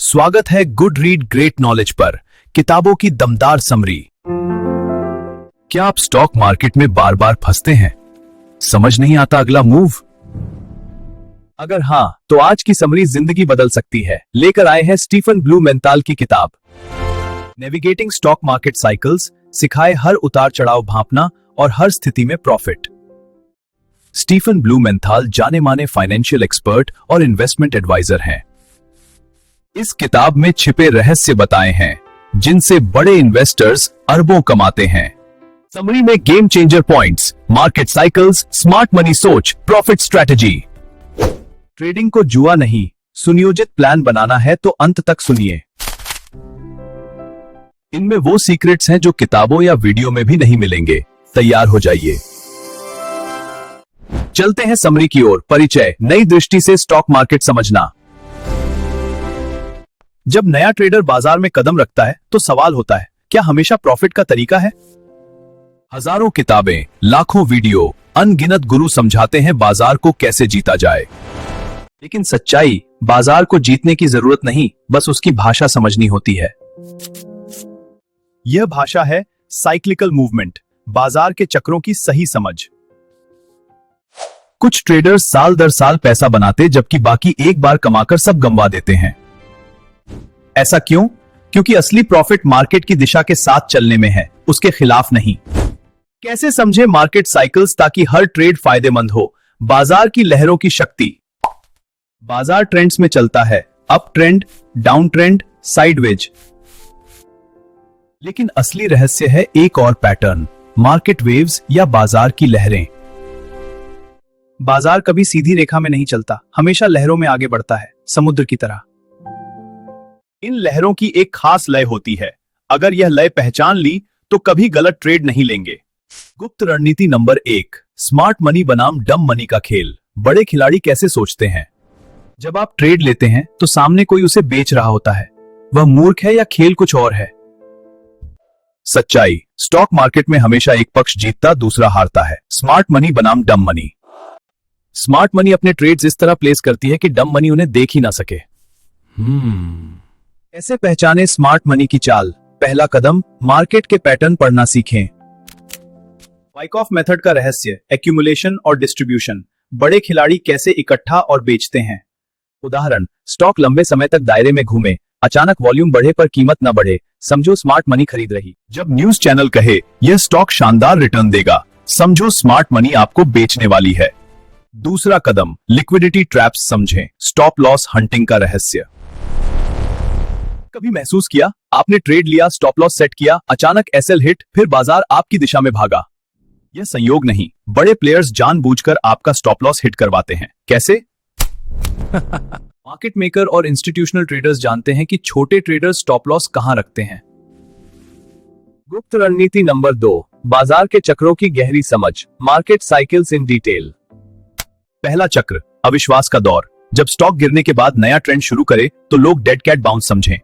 स्वागत है good read great knowledge पर, किताबों की दमदार समरी। क्या आप स्टॉक मार्केट में बार बार फंसते हैं? समझ नहीं आता अगला मूव? अगर हाँ, तो आज की समरी जिंदगी बदल सकती है। लेकर आए हैं स्टीफन ब्लूमेंथाल की किताब नेविगेटिंग स्टॉक मार्केट साइकिल्स, सिखाए हर उतार चढ़ाव भांपना और हर स्थिति में प्रॉफिट। स्टीफन ब्लूमेंथाल जाने माने फाइनेंशियल एक्सपर्ट और इन्वेस्टमेंट एडवाइजर हैं। इस किताब में छिपे रहस्य बताए हैं जिनसे बड़े इन्वेस्टर्स अरबों कमाते हैं। समरी में game changer points, market cycles, smart money सोच, प्रॉफिट स्ट्रेटजी। ट्रेडिंग को जुआ नहीं, सुनियोजित प्लान बनाना है तो अंत तक सुनिए। इनमें वो सीक्रेट्स हैं जो किताबों या वीडियो में भी नहीं मिलेंगे। तैयार हो जाइए, चलते हैं समरी की ओर। परिचय, नई दृष्टि से स्टॉक मार्केट समझना। जब नया ट्रेडर बाजार में कदम रखता है तो सवाल होता है, क्या हमेशा प्रॉफिट का तरीका है? हजारों किताबें, लाखों वीडियो, अनगिनत गुरु समझाते हैं बाजार को कैसे जीता जाए। लेकिन सच्चाई, बाजार को जीतने की जरूरत नहीं, बस उसकी भाषा समझनी होती है। यह भाषा है साइक्लिकल मूवमेंट, बाजार के चक्रों की सही समझ। कुछ ट्रेडर्स साल दर साल पैसा बनाते जबकि बाकी एक बार कमाकर सब गंवा देते हैं। ऐसा क्यों? क्योंकि असली प्रॉफिट मार्केट की दिशा के साथ चलने में है, उसके खिलाफ नहीं। कैसे समझे मार्केट साइकिल्स ताकि हर ट्रेड फायदेमंद हो? बाजार की लहरों की शक्ति। बाजार ट्रेंड्स में चलता है, up trend, down trend, sideways. लेकिन असली रहस्य है एक और पैटर्न, मार्केट वेव्स या बाजार की लहरें। बाजार कभी सीधी रेखा में नहीं चलता, हमेशा लहरों में आगे बढ़ता है, समुद्र की तरह। इन लहरों की एक खास लय होती है। अगर यह लय पहचान ली तो कभी गलत ट्रेड नहीं लेंगे। गुप्त रणनीति नंबर 1, स्मार्ट मनी बनाम डम मनी का खेल। बड़े खिलाड़ी कैसे सोचते हैं? जब आप ट्रेड लेते हैं तो सामने कोई उसे बेच रहा होता है। वह मूर्ख है या खेल कुछ और है? सच्चाई, स्टॉक मार्केट में हमेशा एक पक्ष जीतता, दूसरा हारता है। स्मार्ट मनी बनाम डम मनी। स्मार्ट मनी अपने ट्रेड्स इस तरह प्लेस करती है कि डम मनी उन्हें देख ही ना सके। कैसे पहचाने स्मार्ट मनी की चाल? पहला कदम, मार्केट के पैटर्न पढ़ना सीखें। वाइकॉफ मेथड का रहस्य, एक्यूमुलेशन और डिस्ट्रीब्यूशन। बड़े खिलाड़ी कैसे इकट्ठा और बेचते हैं। उदाहरण, स्टॉक लंबे समय तक दायरे में घूमे, अचानक वॉल्यूम बढ़े पर कीमत न बढ़े, समझो स्मार्ट मनी खरीद रही। जब न्यूज चैनल कहे यह स्टॉक शानदार रिटर्न देगा, समझो स्मार्ट मनी आपको बेचने वाली है। दूसरा कदम, लिक्विडिटी ट्रैप्स समझें, स्टॉप लॉस हंटिंग का रहस्य। कभी महसूस किया, आपने ट्रेड लिया, स्टॉप लॉस सेट किया, अचानक एसएल हिट, फिर बाजार आपकी दिशा में भागा। यह संयोग नहीं, बड़े प्लेयर्स जानबूझकर आपका स्टॉप लॉस हिट करवाते हैं। कैसे? मार्केट मेकर और इंस्टीट्यूशनल ट्रेडर्स जानते हैं कि छोटे ट्रेडर्स स्टॉप लॉस कहां रखते हैं। गुप्त रणनीति नंबर 2, बाजार के चक्रों की गहरी समझ, मार्केट साइकिल्स इन डिटेल। पहला चक्र, अविश्वास का दौर। जब स्टॉक गिरने के बाद नया ट्रेंड शुरू करे तो लोग डेड कैट बाउंस समझें।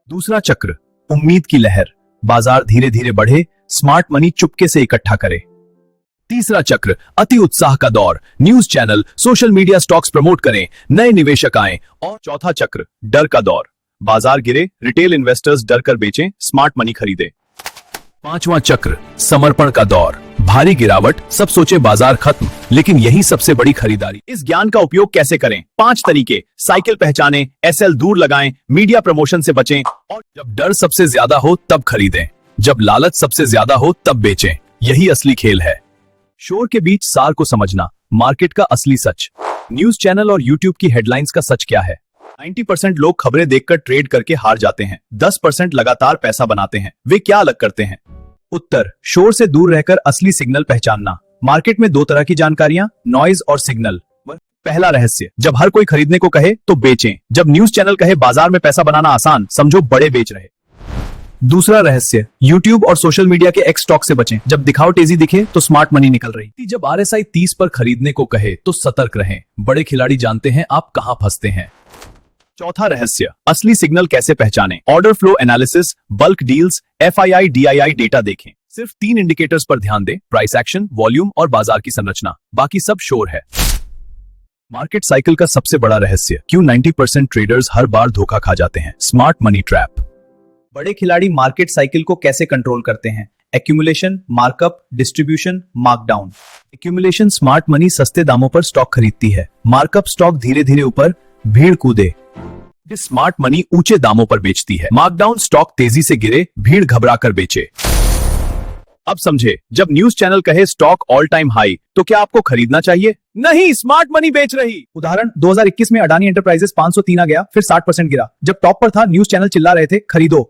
दूसरा चक्र, उम्मीद की लहर। बाजार धीरे धीरे बढ़े, स्मार्ट मनी चुपके से इकट्ठा करे। तीसरा चक्र, अति उत्साह का दौर। News channel, social media stocks promote करें, नए निवेशक आए। और चौथा चक्र, डर का दौर। बाजार गिरे, रिटेल इन्वेस्टर्स डर कर बेचें, स्मार्ट मनी खरीदे। पांचवा चक्र, समर्पण का दौर। भारी गिरावट, सब सोचे बाजार खत्म, लेकिन यही सबसे बड़ी खरीदारी। इस ज्ञान का उपयोग कैसे करें? 5 तरीके। साइकिल पहचानें, एसएल दूर लगाएं, मीडिया प्रमोशन से बचें, और जब डर सबसे ज्यादा हो तब खरीदें, जब लालच सबसे ज्यादा हो तब बेचें। यही असली खेल है। शोर के बीच सार को समझना, मार्केट का असली सच। न्यूज चैनल और यूट्यूब की हेडलाइंस का सच क्या है? 90% लोग खबरें देखकर ट्रेड करके हार जाते हैं, 10% लगातार पैसा बनाते हैं। वे क्या अलग करते हैं? उत्तर, शोर से दूर रहकर असली सिग्नल पहचानना। मार्केट में 2 तरह की जानकारियां, नॉइज और सिग्नल। पहला रहस्य, जब हर कोई खरीदने को कहे तो बेचें। जब न्यूज चैनल कहे बाजार में पैसा बनाना आसान, समझो बड़े बेच रहे। दूसरा रहस्य, यूट्यूब और सोशल मीडिया के एक्स स्टॉक से बचें। जब दिखाओ तेजी दिखे तो स्मार्ट मनी निकल रही। जब आरएसआई 30 पर खरीदने को कहे तो सतर्क रहें, बड़े खिलाड़ी जानते हैं आप कहां फंसते हैं। चौथा रहस्य, असली सिग्नल कैसे पहचानें। Order flow analysis, bulk deals, FII DII data देखें। सिर्फ 3 इंडिकेटर्स पर ध्यान दें, प्राइस एक्शन, वॉल्यूम और बाजार की संरचना। बाकी सब शोर है। मार्केट साइकिल का सबसे बड़ा रहस्य, क्यों 90% ट्रेडर्स हर बार धोखा खा जाते हैं। Smart money trap. बड़े खिलाड़ी मार्केट साइकिल को कैसे कंट्रोल करते हैं? Accumulation, markup, distribution, markdown. Accumulation smart money सस्ते दामों पर स्टॉक खरीदती है। मार्कअप स्टॉक धीरे धीरे ऊपर भीड़ कूदे। स्मार्ट मनी ऊंचे दामों पर बेचती है। मार्कडाउन स्टॉक तेजी से गिरे, भीड़ घबरा कर बेचे। अब समझे, जब न्यूज चैनल कहे स्टॉक ऑल टाइम हाई, तो क्या आपको खरीदना चाहिए? नहीं, स्मार्ट मनी बेच रही। उदाहरण 2021 में अडानी एंटरप्राइजेस 503 आ गया, फिर 60% गिरा। जब टॉप पर था, न्यूज चैनल चिल्ला रहे थे खरीदो।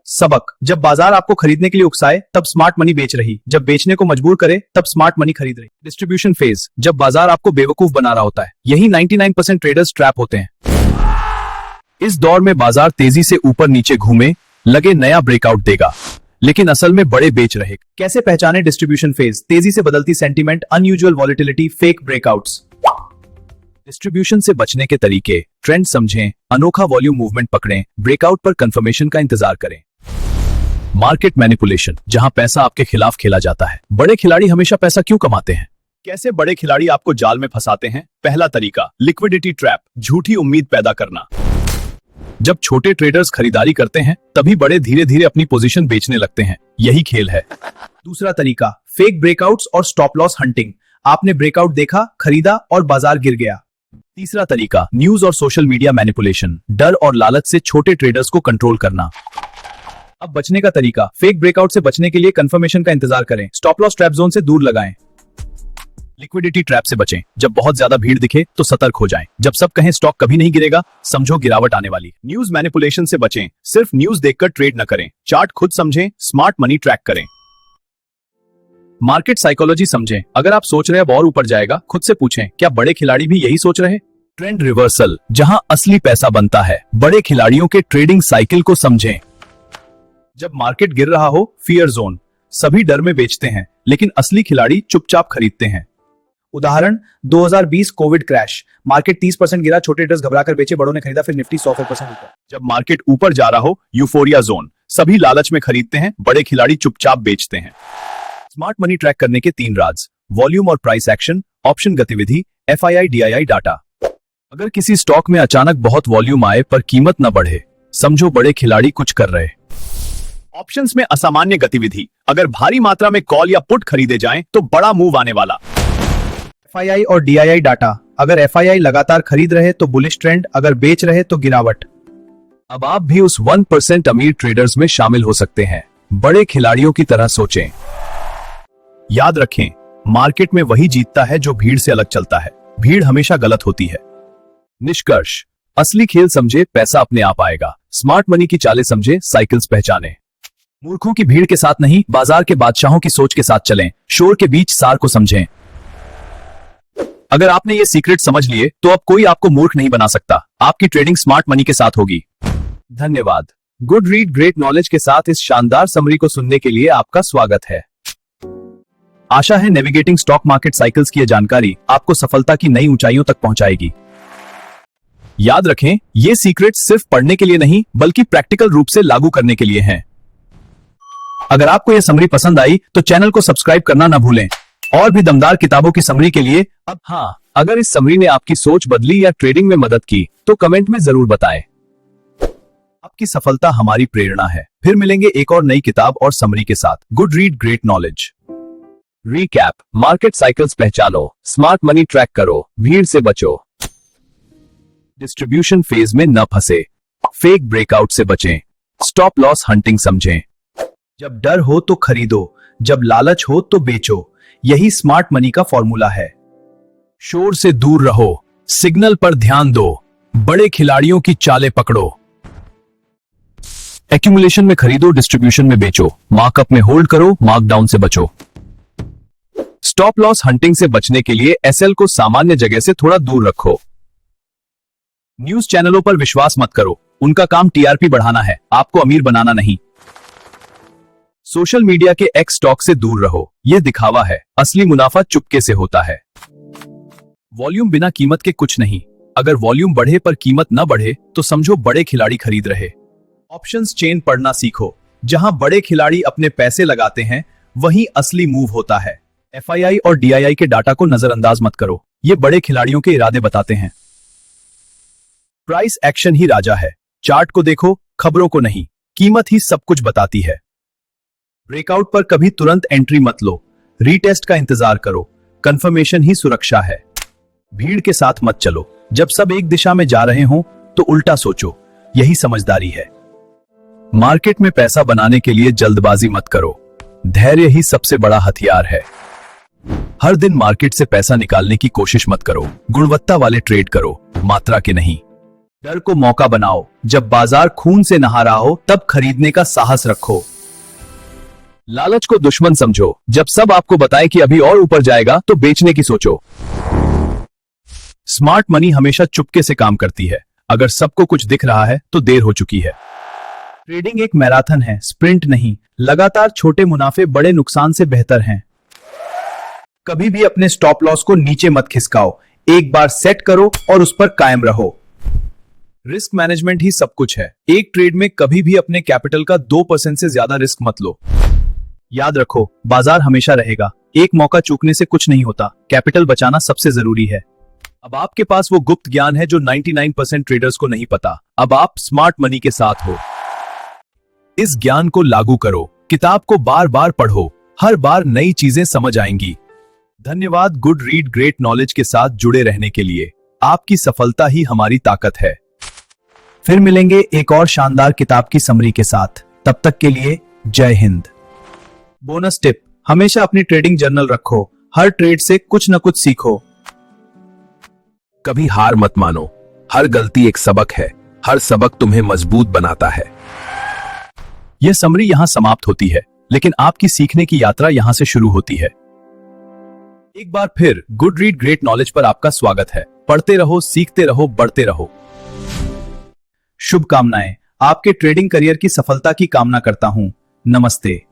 सबक, जब बाजार आपको खरीदने के लिए उकसाए, तब स्मार्ट मनी बेच रही। जब बेचने को मजबूर करे, तब स्मार्ट मनी खरीद रही। डिस्ट्रीब्यूशन फेज, जब बाजार आपको बेवकूफ बना रहा होता है, यही 99% ट्रेडर्स ट्रैप होते हैं। इस दौर में बाजार तेजी से ऊपर नीचे घूमे, लगे नया ब्रेकआउट देगा, लेकिन असल में बड़े बेच रहे। कैसे पहचाने डिस्ट्रीब्यूशन फेज? तेजी से बदलती sentiment, unusual volatility, fake breakouts. Distribution से बचने के तरीके, ट्रेंड समझें, अनोखा वॉल्यूम मूवमेंट पकड़ें, ब्रेकआउट पर कंफर्मेशन का इंतजार करें। मार्केट मैनिपुलेशन, जहां पैसा आपके खिलाफ खेला जाता है। बड़े खिलाड़ी हमेशा पैसा क्यों कमाते हैं? कैसे बड़े खिलाड़ी आपको जाल में फंसाते हैं? पहला तरीका, लिक्विडिटी ट्रैप, झूठी उम्मीद पैदा करना। जब छोटे ट्रेडर्स खरीदारी करते हैं, तभी बड़े धीरे धीरे अपनी पोजीशन बेचने लगते हैं। यही खेल है। दूसरा तरीका, फेक ब्रेकआउट्स और स्टॉप लॉस हंटिंग। आपने ब्रेकआउट देखा, खरीदा और बाजार गिर गया। तीसरा तरीका, न्यूज और सोशल मीडिया मैनिपुलेशन, डर और लालच से छोटे ट्रेडर्स को कंट्रोल करना। अब बचने का तरीका, फेक ब्रेकआउट से बचने के लिए कंफर्मेशन का इंतजार करें, स्टॉप लॉस ट्रैप जोन से दूर लगाएं। लिक्विडिटी ट्रैप से बचें, जब बहुत ज्यादा भीड़ दिखे तो सतर्क हो जाएं। जब सब कहें स्टॉक कभी नहीं गिरेगा, समझो गिरावट आने वाली। न्यूज मैनिपुलेशन से बचें, सिर्फ न्यूज देखकर ट्रेड न करें। चार्ट खुद समझें, स्मार्ट मनी ट्रैक करें। मार्केट साइकोलॉजी समझें, अगर आप सोच रहे अब और ऊपर जाएगा, खुद से पूछें, क्या बड़े खिलाड़ी भी यही सोच रहे? ट्रेंड रिवर्सल, जहां असली पैसा बनता है। बड़े खिलाड़ियों के ट्रेडिंग साइकिल को समझें। जब मार्केट गिर रहा हो, फियर जोन, सभी डर में बेचते हैं, लेकिन असली खिलाड़ी चुपचाप खरीदते हैं। उदाहरण 2020 कोविड क्रैश, मार्केट 30% गिरा, छोटे ट्रेडर्स घबरा कर बेचे, बड़ों ने खरीदा, फिर निफ्टी 100% ऊपर। जब मार्केट ऊपर जा रहा हो, यूफोरिया जोन, सभी लालच में खरीदते हैं, बड़े खिलाड़ी चुपचाप बेचते हैं। स्मार्ट मनी ट्रैक करने के 3 राज, वॉल्यूम और प्राइस एक्शन, ऑप्शन गतिविधि, FII DII डाटा। अगर किसी स्टॉक में अचानक बहुत वॉल्यूम आए पर कीमत न बढ़े, समझो बड़े खिलाड़ी कुछ कर रहे। ऑप्शंस में असामान्य गतिविधि, अगर भारी मात्रा में कॉल या पुट खरीदे जाएं तो बड़ा मूव आने वाला। FII और DII डाटा, अगर FII लगातार खरीद रहे तो बुलिश ट्रेंड, अगर बेच रहे तो गिरावट। अब आप भी उस 1% अमीर ट्रेडर्स में शामिल हो सकते हैं। बड़े खिलाड़ियों की तरह सोचें। याद रखें, मार्केट में वही जीतता है जो भीड़ से अलग चलता है। भीड़ हमेशा गलत होती है। निष्कर्ष, असली खेल समझे, पैसा अपने आप आएगा। स्मार्ट मनी की चालें समझे, साइकिल्स पहचाने। मूर्खों की भीड़ के साथ नहीं, बाजार के बादशाहों की सोच के साथ चलें। शोर के बीच सार को समझें। अगर आपने ये सीक्रेट समझ लिए, तो अब कोई आपको मूर्ख नहीं बना सकता। आपकी ट्रेडिंग स्मार्ट मनी के साथ होगी। धन्यवाद। गुड रीड ग्रेट नॉलेज के साथ इस शानदार समरी को सुनने के लिए आपका स्वागत है। आशा है नेविगेटिंग स्टॉक मार्केट साइकिल्स की यह जानकारी आपको सफलता की नई ऊंचाइयों तक पहुंचाएगी। याद रखें, ये सीक्रेट सिर्फ पढ़ने के लिए नहीं, बल्कि प्रैक्टिकल रूप से लागू करने के लिए हैं। अगर आपको यह समरी पसंद आई, तो चैनल को सब्सक्राइब करना न भूलें। और भी दमदार किताबों की समरी के लिए अब अगर इस समरी ने आपकी सोच बदली या ट्रेडिंग में मदद की, तो कमेंट में जरूर बताएं। आपकी सफलता हमारी प्रेरणा है। फिर मिलेंगे एक और नई किताब और समरी के साथ। Good read great knowledge. Recap, market cycles पहचानो, स्मार्ट मनी ट्रैक करो, भीड़ से बचो, डिस्ट्रीब्यूशन फेज में न फंसे, फेक ब्रेकआउट से बचें, स्टॉप लॉस हंटिंग समझें। जब डर हो तो खरीदो, जब लालच हो तो बेचो। यही स्मार्ट मनी का फॉर्मूला है। शोर से दूर रहो, सिग्नल पर ध्यान दो, बड़े खिलाड़ियों की चालें पकड़ो। एक्यूमुलेशन में खरीदो, डिस्ट्रीब्यूशन में बेचो, मार्कअप में होल्ड करो, मार्कडाउन से बचो। स्टॉप लॉस हंटिंग से बचने के लिए SL को सामान्य जगह से थोड़ा दूर रखो। न्यूज चैनलों पर विश्वास मत करो, उनका काम TRP बढ़ाना है, आपको अमीर बनाना नहीं। सोशल मीडिया के X स्टॉक से दूर रहो, यह दिखावा है, असली मुनाफा चुपके से होता है। वॉल्यूम बिना कीमत के कुछ नहीं, अगर वॉल्यूम बढ़े पर कीमत न बढ़े, तो समझो बड़े खिलाड़ी खरीद रहे। ऑप्शंस चेन पढ़ना सीखो, जहां बड़े खिलाड़ी अपने पैसे लगाते हैं, वहीं असली मूव होता है। FII और DII के डाटा को नजरअंदाज मत करो, ये बड़े खिलाड़ियों के इरादे बताते हैं। प्राइस एक्शन ही राजा है। चार्ट को देखो, खबरों को नहीं। कीमत ही सब कुछ बताती है। ब्रेकआउट पर कभी तुरंत एंट्री मत लो, रीटेस्ट का इंतजार करो। कंफर्मेशन ही सुरक्षा है। भीड़ के साथ मत चलो। जब सब एक दिशा में जा रहे हों तो उल्टा सोचो, यही समझदारी है। मार्केट में पैसा बनाने के लिए जल्दबाजी मत करो। धैर्य ही सबसे बड़ा हथियार है। हर दिन मार्केट से पैसा निकालने की कोशिश मत करो। गुणवत्ता वाले ट्रेड करो, मात्रा के नहीं। डर को मौका बनाओ। जब बाजार खून से नहा रहा हो तब खरीदने का साहस रखो। लालच को दुश्मन समझो। जब सब आपको बताए कि अभी और ऊपर जाएगा तो बेचने की सोचो। स्मार्ट मनी हमेशा चुपके से काम करती है। अगर सबको कुछ दिख रहा है तो देर हो चुकी है। ट्रेडिंग एक मैराथन है, स्प्रिंट नहीं। लगातार छोटे मुनाफे बड़े नुकसान से बेहतर हैं। कभी भी अपने स्टॉप लॉस को नीचे मत खिसकाओ। एक बार सेट करो और उस पर कायम रहो। रिस्क मैनेजमेंट ही सब कुछ है। एक ट्रेड में कभी भी अपने कैपिटल का 2% से ज्यादा रिस्क मत लो। याद रखो, बाजार हमेशा रहेगा। एक मौका चूकने से कुछ नहीं होता। कैपिटल बचाना सबसे जरूरी है। अब आपके पास वो गुप्त ज्ञान है जो 99% ट्रेडर्स को नहीं पता। अब आप स्मार्ट मनी के साथ हो। इस ज्ञान को लागू करो। किताब को बार बार पढ़ो। हर बार नई चीजें समझ आएंगी। धन्यवाद गुड रीड ग्रेट नॉलेज के साथ जुड़े रहने के लिए। आपकी सफलता ही हमारी ताकत है। फिर मिलेंगे एक और शानदार किताब की समरी के साथ। तब तक के लिए जय हिंद। बोनस टिप, हमेशा अपनी ट्रेडिंग जर्नल रखो। हर ट्रेड से कुछ न कुछ सीखो। कभी हार मत मानो। हर गलती एक सबक है। हर सबक तुम्हें मजबूत बनाता है। यह समरी यहां समाप्त होती है, लेकिन आपकी सीखने की यात्रा यहां से शुरू होती है। एक बार फिर गुड रीड ग्रेट नॉलेज पर आपका स्वागत है। पढ़ते रहो, सीखते रहो, बढ़ते रहो। शुभकामनाएं। आपके ट्रेडिंग करियर की सफलता की कामना करता हूं। नमस्ते।